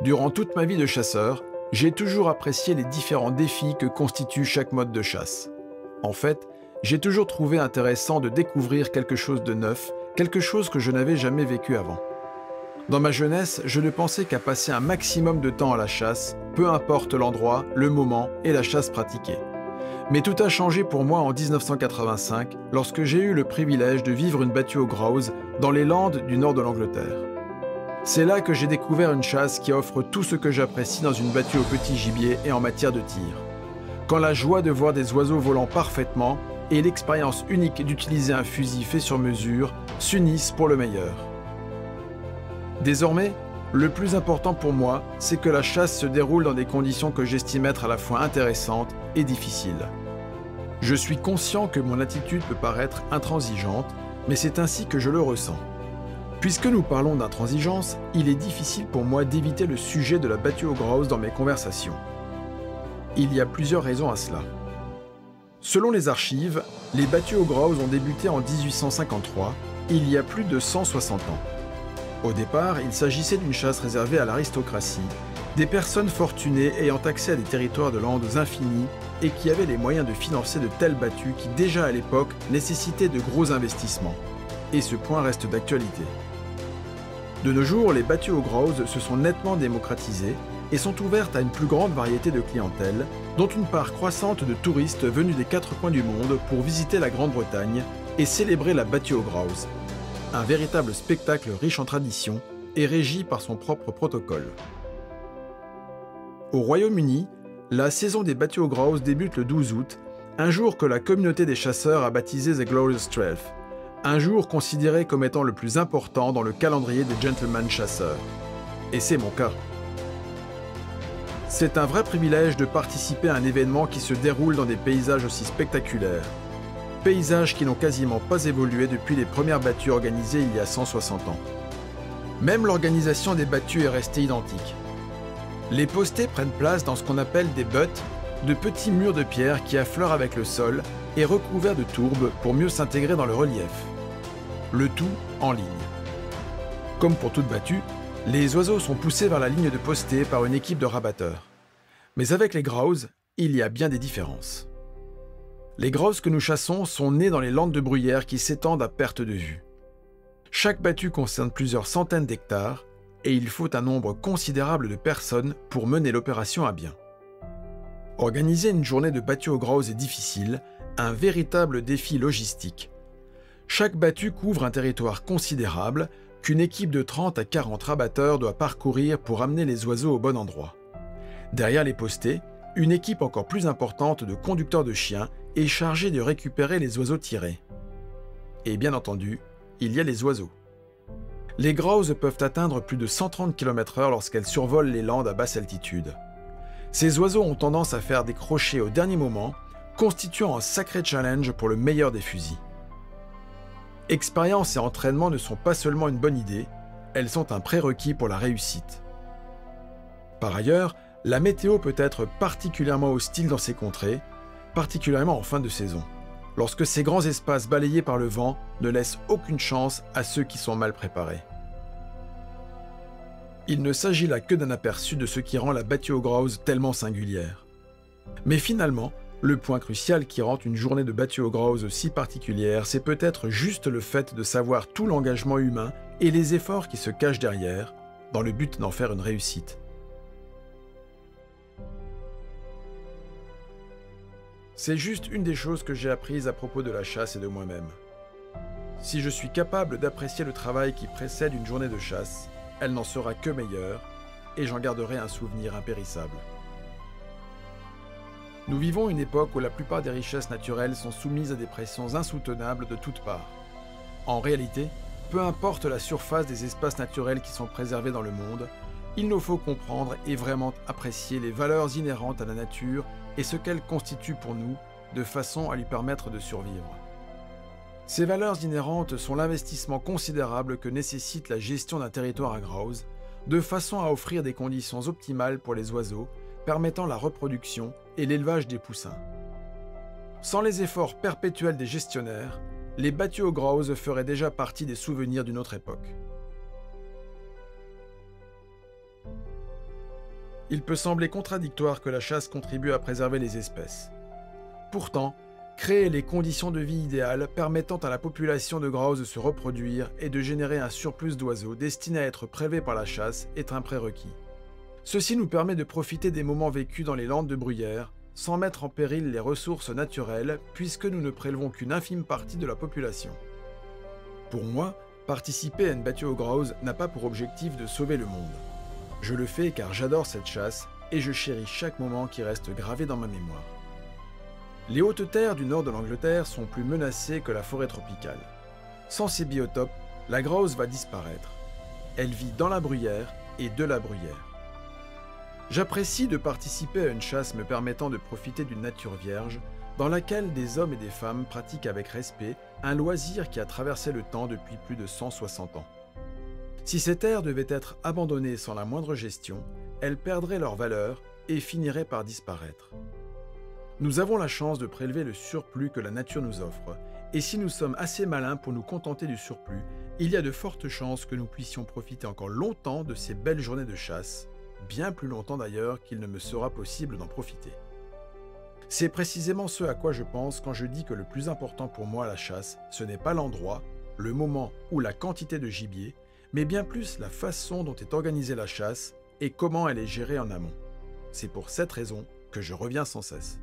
Durant toute ma vie de chasseur, j'ai toujours apprécié les différents défis que constitue chaque mode de chasse. En fait, j'ai toujours trouvé intéressant de découvrir quelque chose de neuf, quelque chose que je n'avais jamais vécu avant. Dans ma jeunesse, je ne pensais qu'à passer un maximum de temps à la chasse, peu importe l'endroit, le moment et la chasse pratiquée. Mais tout a changé pour moi en 1985, lorsque j'ai eu le privilège de vivre une battue au grouse dans les Landes du nord de l'Angleterre. C'est là que j'ai découvert une chasse qui offre tout ce que j'apprécie dans une battue au petit gibier et en matière de tir. Quand la joie de voir des oiseaux volant parfaitement et l'expérience unique d'utiliser un fusil fait sur mesure s'unissent pour le meilleur. Désormais, le plus important pour moi, c'est que la chasse se déroule dans des conditions que j'estime être à la fois intéressantes et difficiles. Je suis conscient que mon attitude peut paraître intransigeante, mais c'est ainsi que je le ressens. Puisque nous parlons d'intransigeance, il est difficile pour moi d'éviter le sujet de la battue au grouse dans mes conversations. Il y a plusieurs raisons à cela. Selon les archives, les battues au grouse ont débuté en 1853, il y a plus de 160 ans. Au départ, il s'agissait d'une chasse réservée à l'aristocratie, des personnes fortunées ayant accès à des territoires de landes infinis et qui avaient les moyens de financer de telles battues qui déjà à l'époque nécessitaient de gros investissements. Et ce point reste d'actualité. De nos jours, les battues au grouse se sont nettement démocratisées et sont ouvertes à une plus grande variété de clientèle, dont une part croissante de touristes venus des 4 coins du monde pour visiter la Grande-Bretagne et célébrer la battue au grouse. Un véritable spectacle riche en traditions et régi par son propre protocole. Au Royaume-Uni, la saison des battues au grouse débute le 12 août, un jour que la communauté des chasseurs a baptisé The Glorious 12, un jour considéré comme étant le plus important dans le calendrier des gentlemen chasseurs. Et c'est mon cas. C'est un vrai privilège de participer à un événement qui se déroule dans des paysages aussi spectaculaires. Paysages qui n'ont quasiment pas évolué depuis les premières battues organisées il y a 160 ans. Même l'organisation des battues est restée identique. Les postés prennent place dans ce qu'on appelle des butts, de petits murs de pierre qui affleurent avec le sol et recouverts de tourbes pour mieux s'intégrer dans le relief. Le tout en ligne. Comme pour toute battue, les oiseaux sont poussés vers la ligne de postés par une équipe de rabatteurs. Mais avec les grouse, il y a bien des différences. Les grouse que nous chassons sont nés dans les landes de bruyère qui s'étendent à perte de vue. Chaque battue concerne plusieurs centaines d'hectares et il faut un nombre considérable de personnes pour mener l'opération à bien. Organiser une journée de battue au grouse est difficile, un véritable défi logistique. Chaque battue couvre un territoire considérable qu'une équipe de 30 à 40 rabatteurs doit parcourir pour amener les oiseaux au bon endroit. Derrière les postés, une équipe encore plus importante de conducteurs de chiens est chargée de récupérer les oiseaux tirés. Et bien entendu, il y a les oiseaux. Les grouse peuvent atteindre plus de 130 km/h lorsqu'elles survolent les landes à basse altitude. Ces oiseaux ont tendance à faire des crochets au dernier moment, constituant un sacré challenge pour le meilleur des fusils. Expérience et entraînement ne sont pas seulement une bonne idée, elles sont un prérequis pour la réussite. Par ailleurs, la météo peut être particulièrement hostile dans ces contrées, particulièrement en fin de saison, lorsque ces grands espaces balayés par le vent ne laissent aucune chance à ceux qui sont mal préparés. Il ne s'agit là que d'un aperçu de ce qui rend la battue au grouse tellement singulière. Mais finalement, le point crucial qui rend une journée de battue au grouse si particulière, c'est peut-être juste le fait de savoir tout l'engagement humain et les efforts qui se cachent derrière, dans le but d'en faire une réussite. C'est juste une des choses que j'ai apprises à propos de la chasse et de moi-même. Si je suis capable d'apprécier le travail qui précède une journée de chasse, elle n'en sera que meilleure et j'en garderai un souvenir impérissable. Nous vivons une époque où la plupart des richesses naturelles sont soumises à des pressions insoutenables de toutes parts. En réalité, peu importe la surface des espaces naturels qui sont préservés dans le monde, il nous faut comprendre et vraiment apprécier les valeurs inhérentes à la nature et ce qu'elle constitue pour nous, de façon à lui permettre de survivre. Ces valeurs inhérentes sont l'investissement considérable que nécessite la gestion d'un territoire à grouse, de façon à offrir des conditions optimales pour les oiseaux, permettant la reproduction et l'élevage des poussins. Sans les efforts perpétuels des gestionnaires, les battues au grouse feraient déjà partie des souvenirs d'une autre époque. Il peut sembler contradictoire que la chasse contribue à préserver les espèces. Pourtant, créer les conditions de vie idéales permettant à la population de grouse de se reproduire et de générer un surplus d'oiseaux destinés à être prélevés par la chasse est un prérequis. Ceci nous permet de profiter des moments vécus dans les landes de bruyère sans mettre en péril les ressources naturelles puisque nous ne prélevons qu'une infime partie de la population. Pour moi, participer à une battue aux grouse n'a pas pour objectif de sauver le monde. Je le fais car j'adore cette chasse et je chéris chaque moment qui reste gravé dans ma mémoire. Les hautes terres du nord de l'Angleterre sont plus menacées que la forêt tropicale. Sans ces biotopes, la grouse va disparaître. Elle vit dans la bruyère et de la bruyère. J'apprécie de participer à une chasse me permettant de profiter d'une nature vierge dans laquelle des hommes et des femmes pratiquent avec respect un loisir qui a traversé le temps depuis plus de 160 ans. Si ces terres devaient être abandonnées sans la moindre gestion, elles perdraient leur valeur et finiraient par disparaître. Nous avons la chance de prélever le surplus que la nature nous offre, et si nous sommes assez malins pour nous contenter du surplus, il y a de fortes chances que nous puissions profiter encore longtemps de ces belles journées de chasse, bien plus longtemps d'ailleurs qu'il ne me sera possible d'en profiter. C'est précisément ce à quoi je pense quand je dis que le plus important pour moi à la chasse, ce n'est pas l'endroit, le moment ou la quantité de gibier, mais bien plus la façon dont est organisée la chasse et comment elle est gérée en amont. C'est pour cette raison que je reviens sans cesse.